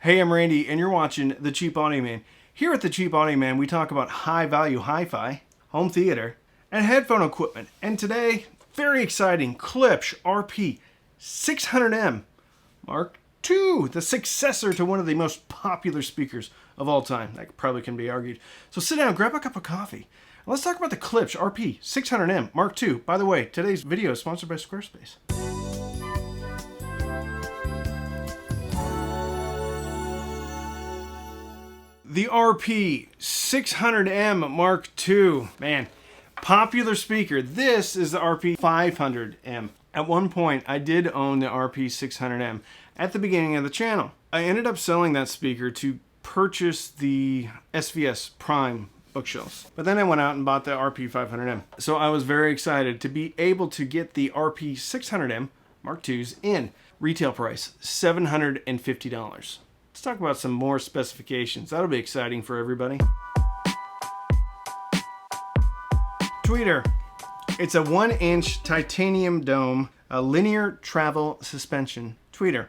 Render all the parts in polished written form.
Hey, I'm Randy, and you're watching The Cheap Audio Man. Here at The Cheap Audio Man, we talk about high-value hi-fi, home theater, and headphone equipment. And today, very exciting, Klipsch RP600M Mark II, the successor to one of the most popular speakers of all time. That probably can be argued. So sit down, grab a cup of coffee, and let's talk about the Klipsch RP600M Mark II. By the way, today's video is sponsored by Squarespace. The RP600M Mark II, man, popular speaker. This is the RP500M. At one point, I did own the RP600M at the beginning of the channel. I ended up selling that speaker to purchase the SVS Prime bookshelves. But then I went out and bought the RP500M. So I was very excited to be able to get the RP600M Mark IIs in. Retail price, $750. Let's talk about some more specifications. That'll be exciting for everybody. Tweeter. It's a 1-inch titanium dome, a linear travel suspension tweeter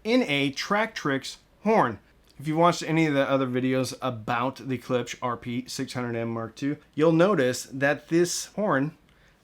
in a Tractrix horn. If you watched any of the other videos about the Klipsch RP600M Mark II, you'll notice that this horn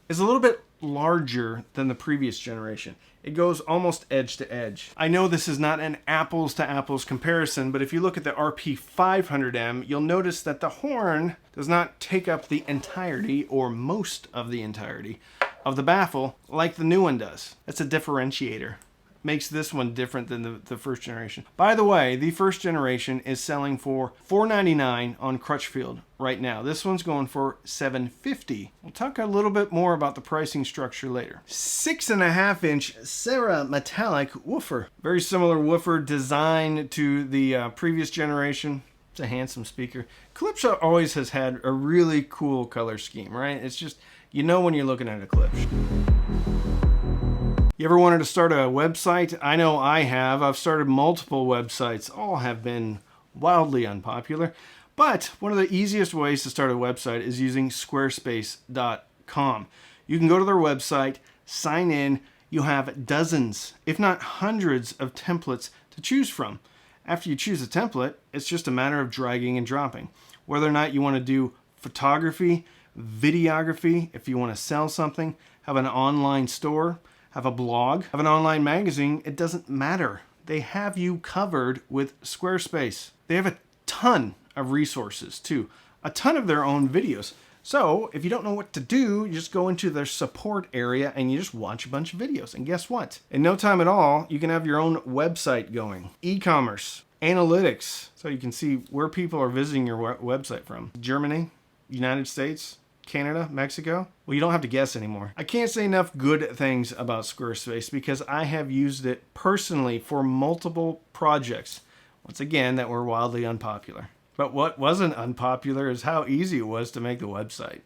is a little bit larger than the previous generation. It goes almost edge to edge. I know this is not an apples to apples comparison, but if you look at the RP500M, you'll notice that the horn does not take up the entirety or most of the entirety of the baffle like the new one does. That's a differentiator. Makes this one different than the first generation. By the way, the first generation is selling for $499 on Crutchfield right now. This one's going for $750. We'll talk a little bit more about the pricing structure later. 6.5-inch Sera metallic woofer. Very similar woofer design to the previous generation. It's a handsome speaker. Klipsch always has had a really cool color scheme, right? It's just, you know when you're looking at a Klipsch. You ever wanted to start a website? I know I have. I've started multiple websites. All have been wildly unpopular. But one of the easiest ways to start a website is using squarespace.com. You can go to their website, sign in. You have dozens, if not hundreds, of templates to choose from. After you choose a template, it's just a matter of dragging and dropping. Whether or not you want to do photography, videography, if you want to sell something, have an online store, have a blog, have an online magazine, it doesn't matter. They have you covered with Squarespace. They have a ton of resources too, a ton of their own videos. So if you don't know what to do, you just go into their support area and you just watch a bunch of videos. And guess what? In no time at all, you can have your own website going. E-commerce, analytics, so you can see where people are visiting your website from. Germany, United States, Canada, Mexico. Well, you don't have to guess anymore. I can't say enough good things about Squarespace because I have used it personally for multiple projects. Once again, that were wildly unpopular. But what wasn't unpopular is how easy it was to make the website.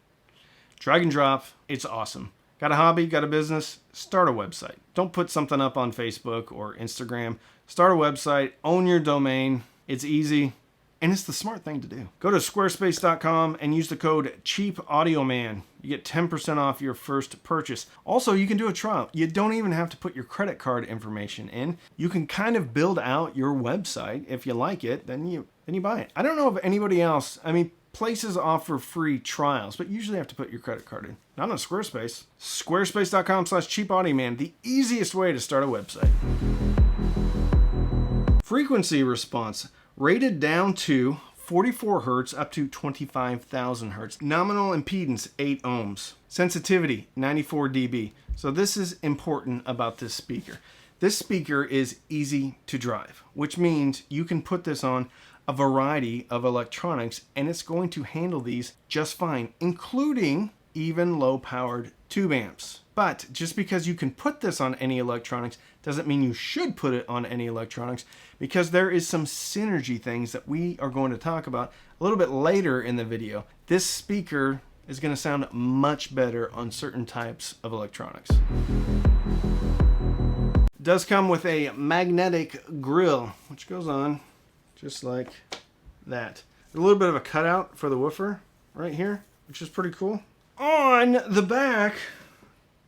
Drag and drop, it's awesome. Got a hobby, got a business, start a website. Don't put something up on Facebook or Instagram. Start a website, own your domain. It's easy. And it's the smart thing to do. Go to squarespace.com and use the code CHEAPAudioMan. You get 10% off your first purchase. Also, you can do a trial. You don't even have to put your credit card information in. You can kind of build out your website. If you like it, then you buy it. I don't know of anybody else. I mean, places offer free trials, but usually you have to put your credit card in. Not on Squarespace. Squarespace.com/CheapAudioMan, the easiest way to start a website. Frequency response. Rated down to 44 Hertz up to 25,000 Hertz. Nominal impedance, 8 ohms. Sensitivity, 94 dB. So this is important about this speaker. This speaker is easy to drive, which means you can put this on a variety of electronics and it's going to handle these just fine, including even low-powered tube amps. But just because you can put this on any electronics doesn't mean you should put it on any electronics, because there is some synergy things that we are going to talk about a little bit later in the video. This speaker is going to sound much better on certain types of electronics. It does come with a magnetic grill, which goes on just like that. A little bit of a cutout for the woofer right here, which is pretty cool. On the back,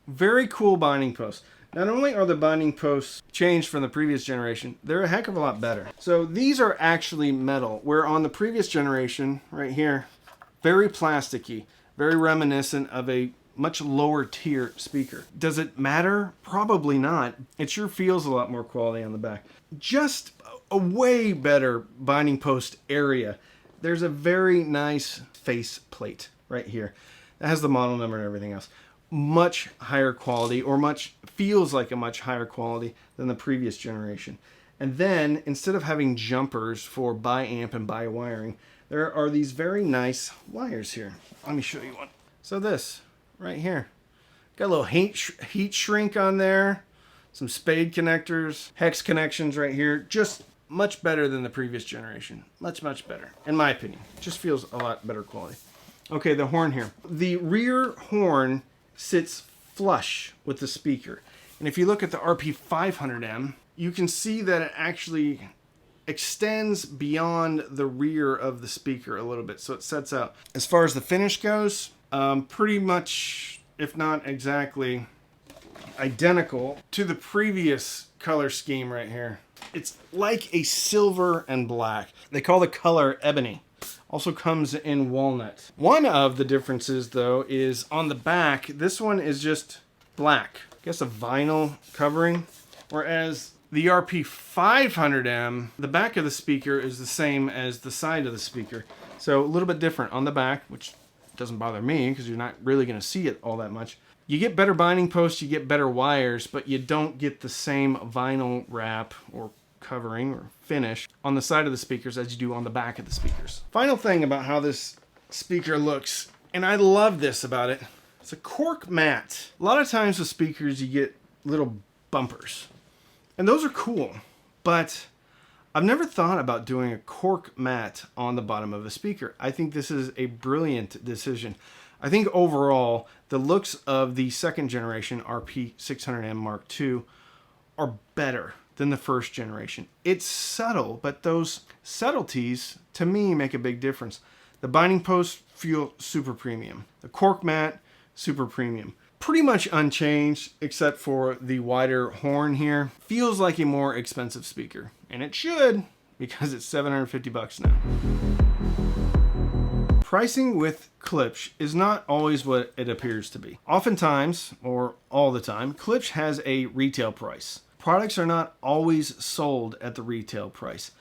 very cool binding post. Not only are the binding posts changed from the previous generation, they're a heck of a lot better. So these are actually metal, where on the previous generation, right here, very plasticky, very reminiscent of a much lower tier speaker. Does it matter? Probably not. It sure feels a lot more quality on the back. Just a way better binding post area. There's a very nice face plate right here. It has the model number and everything else. Much higher quality, or much feels like a much higher quality than the previous generation. And then instead of having jumpers for bi-amp and bi-wiring, there are these very nice wires here. Let me show you one. So this right here, got a little heat shrink on there, some spade connectors, hex connections right here. Just much better than the previous generation. Much better, in my opinion. Just feels a lot better quality. Okay, the horn here. The rear horn sits flush with the speaker. And if you look at the RP500M, you can see that it actually extends beyond the rear of the speaker a little bit. So it sets out. As far as the finish goes, pretty much, if not exactly, identical to the previous color scheme right here. It's like a silver and black. They call the color ebony. Also comes in walnut. One of the differences, though, is on the back. This one is just black. I guess a vinyl covering. Whereas the RP500M, the back of the speaker is the same as the side of the speaker. So a little bit different on the back, which doesn't bother me because you're not really going to see it all that much. You get better binding posts, you get better wires, but you don't get the same vinyl wrap or covering or finish on the side of the speakers as you do on the back of the speakers. Final thing about how this speaker looks, and I love this about it, it's a cork mat. A lot of times with speakers you get little bumpers, and those are cool, but I've never thought about doing a cork mat on the bottom of a speaker. I think this is a brilliant decision. I think overall the looks of the second generation RP600M Mark II are better than the first generation. It's subtle, but those subtleties to me make a big difference. The binding posts feel super premium. The cork mat, super premium. Pretty much unchanged except for the wider horn here. Feels like a more expensive speaker, and it should, because it's $750 now. Pricing with Klipsch is not always what it appears to be. Oftentimes, or all the time, Klipsch has a retail price. Products are not always sold at the retail price.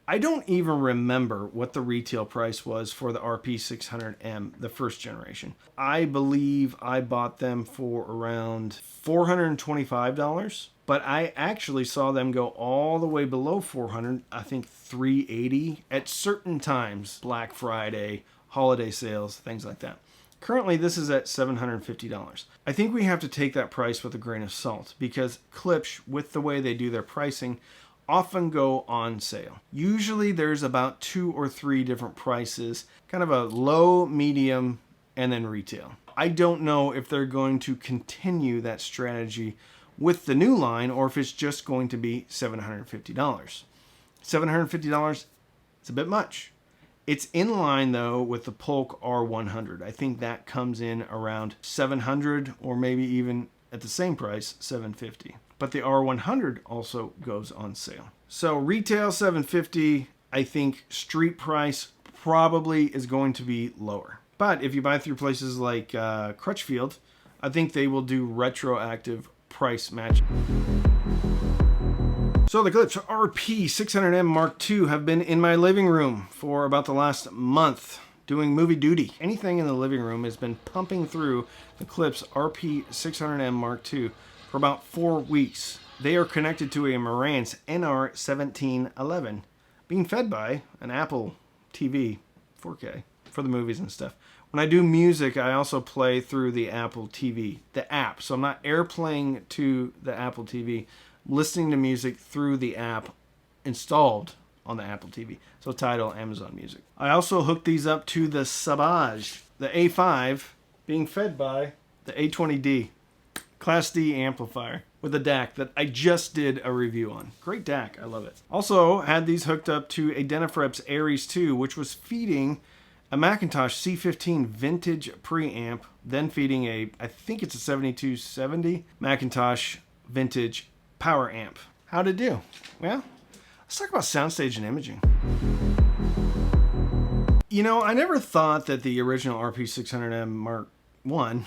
I don't even remember what the retail price was for the RP600M, the first generation. I believe I bought them for around $425, but I actually saw them go all the way below $400, I think $380 at certain times, Black Friday, holiday sales, things like that. Currently, this is at $750. I think we have to take that price with a grain of salt because Klipsch, with the way they do their pricing, often go on sale. Usually there's about 2 or 3 different prices, kind of a low, medium, and then retail. I don't know if they're going to continue that strategy with the new line or if it's just going to be $750. $750, it's a bit much. It's in line, though, with the Polk R100. I think that comes in around $700 or maybe even at the same price, $750. But the R100 also goes on sale. So retail $750, I think street price probably is going to be lower. But if you buy through places like Crutchfield, I think they will do retroactive price matching. So the Klipsch RP600M Mark II have been in my living room for about the last month doing movie duty. Anything in the living room has been pumping through the Klipsch RP600M Mark II for about 4 weeks. They are connected to a Marantz NR1711 being fed by an Apple TV 4K for the movies and stuff. When I do music, I also play through the Apple TV, the app. So I'm not airplaying to the Apple TV, listening to music through the app installed on the Apple TV. So Tidal, Amazon Music. I also hooked these up to the Savage, the A5 being fed by the A20D Class D amplifier with a DAC that I just did a review on. Great DAC, I love it. Also had these hooked up to a Denafreps Aries 2, which was feeding a Macintosh C15 vintage preamp, then feeding a, I think it's a 7270 Macintosh vintage power amp. How'd it do? Well, let's talk about soundstage and imaging. You know, I never thought that the original RP600M Mark I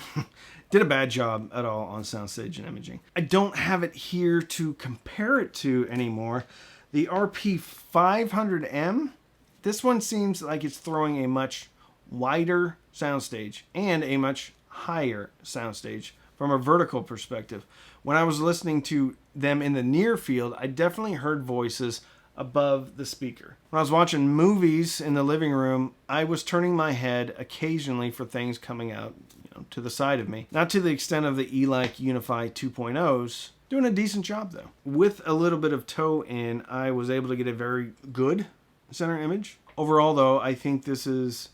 did a bad job at all on soundstage and imaging. I don't have it here to compare it to anymore. The RP500M, this one seems like it's throwing a much wider soundstage and a much higher soundstage from a vertical perspective. When I was listening to them in the near field, I definitely heard voices above the speaker. When I was watching movies in the living room, I was turning my head occasionally for things coming out, to the side of me. Not to the extent of the ELAC Unify 2.0s. Doing a decent job though. With a little bit of toe in, I was able to get a very good center image. Overall though, I think this is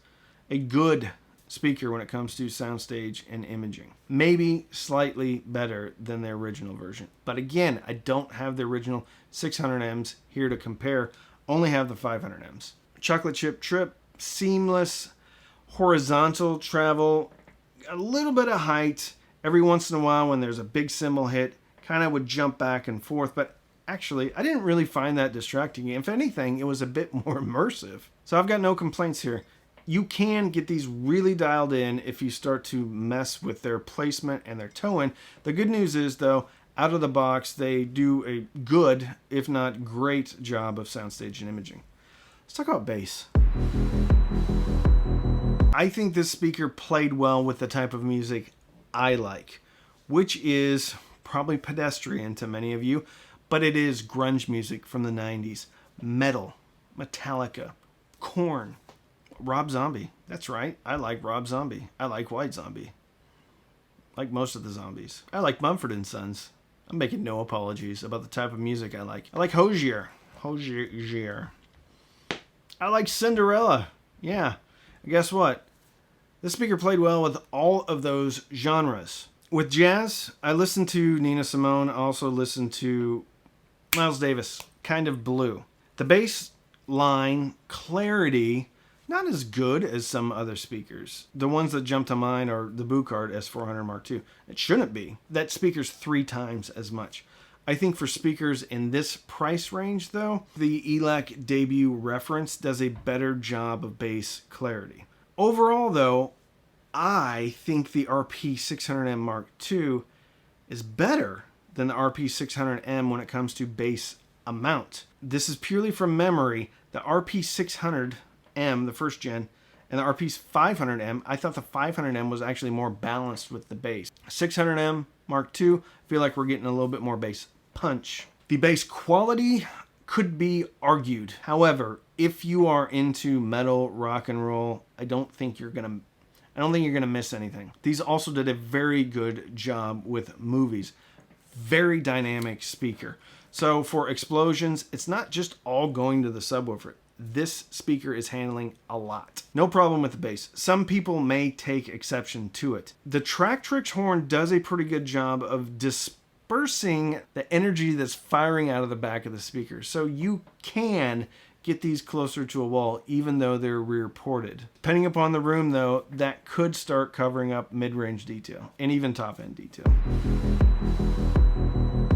a good speaker when it comes to soundstage and imaging. Maybe slightly better than the original version. But again, I don't have the original 600Ms here to compare. Only have the 500Ms. Chocolate chip trip, seamless, horizontal travel, a little bit of height. Every once in a while when there's a big cymbal hit, kind of would jump back and forth. But actually, I didn't really find that distracting. If anything, it was a bit more immersive. So I've got no complaints here. You can get these really dialed in if you start to mess with their placement and their toe in. The good news is, though, out of the box, they do a good, if not great, job of soundstage and imaging. Let's talk about bass. I think this speaker played well with the type of music I like, which is probably pedestrian to many of you, but it is grunge music from the 90s. Metal, Metallica, Korn, Rob Zombie. That's right, I like Rob Zombie. I like White Zombie. Like most of the zombies. I like Mumford & Sons. I'm making no apologies about the type of music I like. I like Hozier. Hozier. I like Cinderella. Yeah. And guess what? This speaker played well with all of those genres. With jazz, I listened to Nina Simone. I also listened to Miles Davis, Kind of Blue. The bass line clarity, not as good as some other speakers. The ones that jump to mind are the Buchard S400 Mark II. It shouldn't be. That speaker's 3 times as much. I think for speakers in this price range, though, the ELAC Debut Reference does a better job of bass clarity. Overall, though, I think the RP600M Mark II is better than the RP600M when it comes to bass amount. This is purely from memory. The RP600M, the first gen, and the RP500M, I thought the 500M was actually more balanced with the bass. 600M Mark II, I feel like we're getting a little bit more bass punch. The bass quality could be argued. However, if you are into metal, rock and roll, I don't think you're gonna miss anything. These also did a very good job with movies. Very dynamic speaker. So for explosions, it's not just all going to the subwoofer. This speaker is handling a lot. No problem with the bass. Some people may take exception to it. The Tractrix horn does a pretty good job of dispersing the energy that's firing out of the back of the speaker. So you can get these closer to a wall even though they're rear ported. Depending upon the room though, that could start covering up mid-range detail and even top-end detail.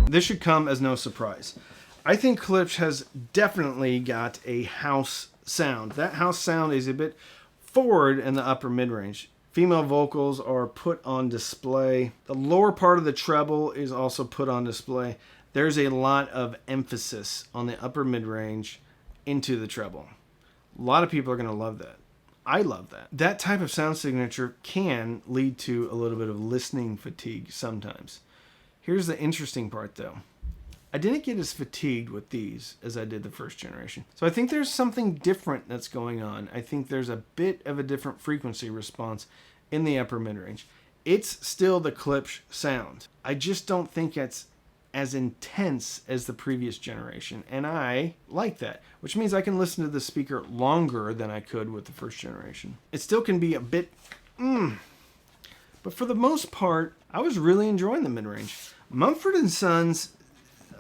This should come as no surprise. I think Klipsch has definitely got a house sound. That house sound is a bit forward in the upper mid-range. Female vocals are put on display. The lower part of the treble is also put on display. There's a lot of emphasis on the upper mid-range into the treble. A lot of people are going to love that. I love that. That type of sound signature can lead to a little bit of listening fatigue sometimes. Here's the interesting part though. I didn't get as fatigued with these as I did the first generation. So I think there's something different that's going on. I think there's a bit of a different frequency response in the upper mid-range. It's still the Klipsch sound. I just don't think it's as intense as the previous generation. And I like that, which means I can listen to the speaker longer than I could with the first generation. It still can be a bit, but for the most part, I was really enjoying the mid-range. Mumford & Sons,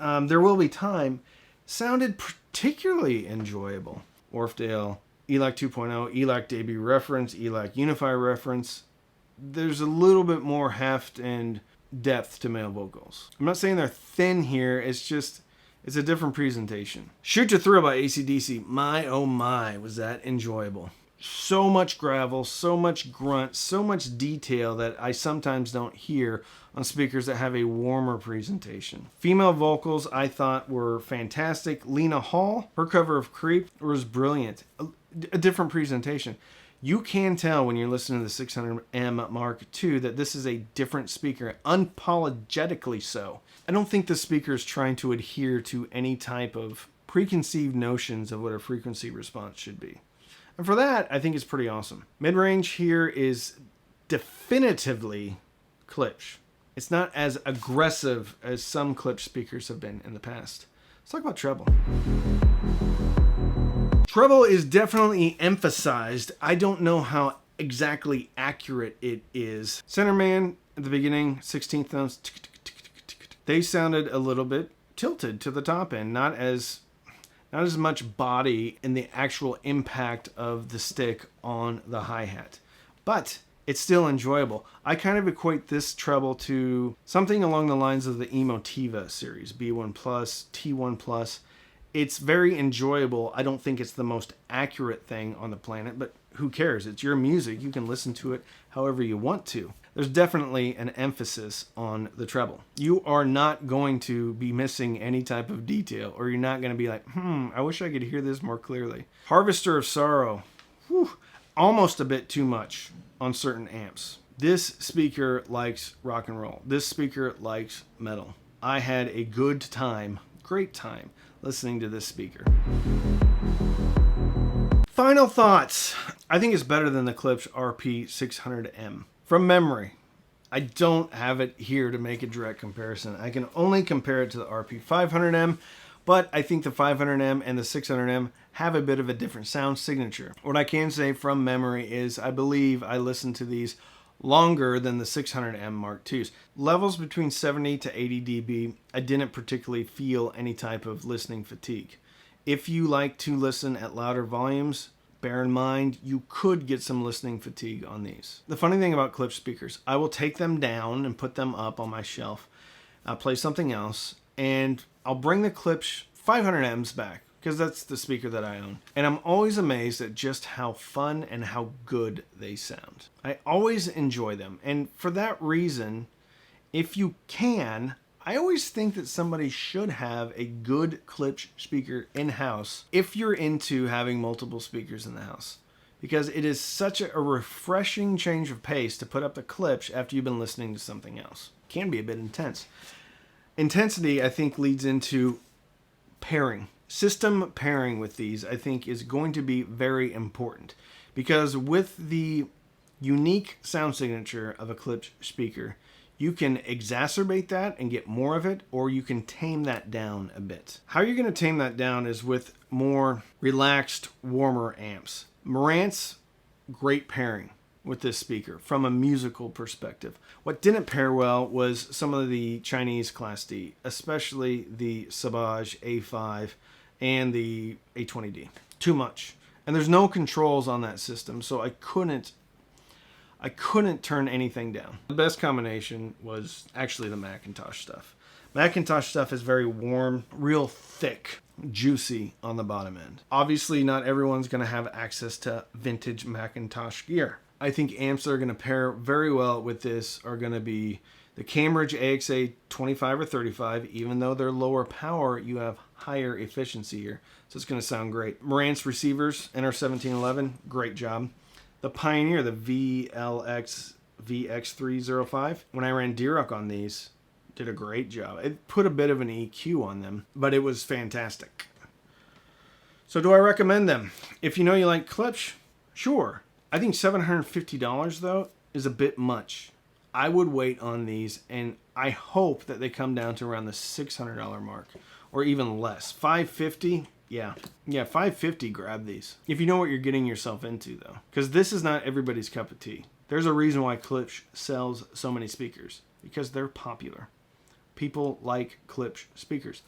There Will Be Time, sounded particularly enjoyable. Wharfedale, ELAC 2.0, ELAC Debut Reference, ELAC Unify Reference. There's a little bit more heft and depth to male vocals. I'm not saying they're thin here, it's a different presentation. Shoot to Thrill by AC/DC. My oh my, was that enjoyable. So much gravel, so much grunt, so much detail that I sometimes don't hear on speakers that have a warmer presentation. Female vocals I thought were fantastic. Lena Hall, her cover of Creep was brilliant. A different presentation. You can tell when you're listening to the 600M Mark II that this is a different speaker, unapologetically so. I don't think the speaker is trying to adhere to any type of preconceived notions of what a frequency response should be. And for that, I think it's pretty awesome. Mid-range here is definitively Klipsch. It's not as aggressive as some Klipsch speakers have been in the past. Let's talk about treble. Treble is definitely emphasized. I don't know how exactly accurate it is. Centerman at the beginning, 16th notes, they sounded a little bit tilted to the top end, not as much body in the actual impact of the stick on the hi-hat. But it's still enjoyable. I kind of equate this treble to something along the lines of the Emotiva series, B1+, T1+. It's very enjoyable. I don't think it's the most accurate thing on the planet, but who cares? It's your music. You can listen to it however you want to. There's definitely an emphasis on the treble. You are not going to be missing any type of detail, or you're not going to be like, I wish I could hear this more clearly. Harvester of Sorrow, almost a bit too much on certain amps. This speaker likes rock and roll. This speaker likes metal. I had a good time, great time, listening to this speaker. Final thoughts. I think it's better than the Klipsch RP600M. From memory, I don't have it here to make a direct comparison. I can only compare it to the RP500M, but I think the 500M and the 600M have a bit of a different sound signature. What I can say from memory is I believe I listened to these longer than the 600M Mark IIs. Levels between 70 to 80 dB, I didn't particularly feel any type of listening fatigue. If you like to listen at louder volumes, bear in mind you could get some listening fatigue on these. The funny thing about Klipsch speakers, I will take them down and put them up on my shelf. I'll play something else, and I'll bring the Klipsch 500Ms back, because that's the speaker that I own. And I'm always amazed at just how fun and how good they sound. I always enjoy them. And for that reason, if you can, I always think that somebody should have a good Klipsch speaker in-house if you're into having multiple speakers in the house. Because it is such a refreshing change of pace to put up the Klipsch after you've been listening to something else. It can be a bit intense. Intensity, I think, leads into pairing. System pairing with these, I think, is going to be very important. Because with the unique sound signature of a Klipsch speaker, you can exacerbate that and get more of it, or you can tame that down a bit. How you're going to tame that down is with more relaxed, warmer amps. Marantz, great pairing with this speaker from a musical perspective. What didn't pair well was some of the Chinese Class D, especially the Sauvage A5 and the A20D. Too much. And there's no controls on that system, so I couldn't turn anything down. The best combination was actually the Macintosh stuff. Macintosh stuff is very warm, real thick, juicy on the bottom end. Obviously, not everyone's going to have access to vintage Macintosh gear. I think amps that are going to pair very well with this are going to be the Cambridge AXA 25 or 35. Even though they're lower power, you have higher efficiency here. So it's going to sound great. Marantz receivers, NR1711, great job. The Pioneer, the VLX VX305, when I ran Dirac on these, did a great job. It put a bit of an EQ on them, but it was fantastic. So do I recommend them? If you know you like Klipsch, sure. I think $750 though is a bit much. I would wait on these, and I hope that they come down to around the $600 mark or even less. $550. Yeah, $550, grab these. If you know what you're getting yourself into, though. Because this is not everybody's cup of tea. There's a reason why Klipsch sells so many speakers. Because they're popular. People like Klipsch speakers.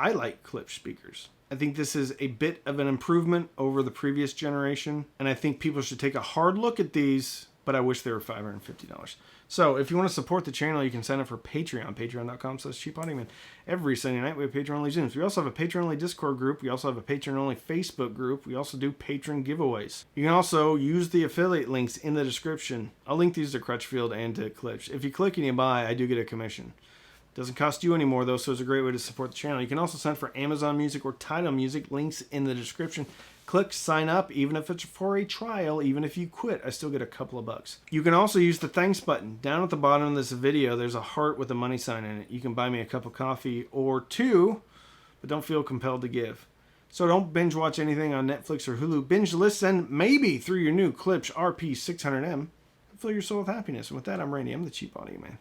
I like Klipsch speakers. I think this is a bit of an improvement over the previous generation. And I think people should take a hard look at these but I wish they were $550. So if you want to support the channel, you can sign up for Patreon, patreon.com/cheapaudioman. Every Sunday night we have Patreon-only Zooms. We also have a Patreon-only Discord group. We also have a Patreon-only Facebook group. We also do patron giveaways. You can also use the affiliate links in the description. I'll link these to Crutchfield and to Klipsch. If you click and you buy, I do get a commission. Doesn't cost you anymore though, so it's a great way to support the channel. You can also sign up for Amazon Music or Tidal Music. Links in the description. Click sign up, even if it's for a trial, even if you quit, I still get a couple of bucks. You can also use the thanks button. Down at the bottom of this video, there's a heart with a money sign in it. You can buy me a cup of coffee or two, but don't feel compelled to give. So don't binge watch anything on Netflix or Hulu. Binge listen, maybe through your new Klipsch RP600M. Fill your soul with happiness. And with that, I'm Randy. I'm the Cheap Audio Man.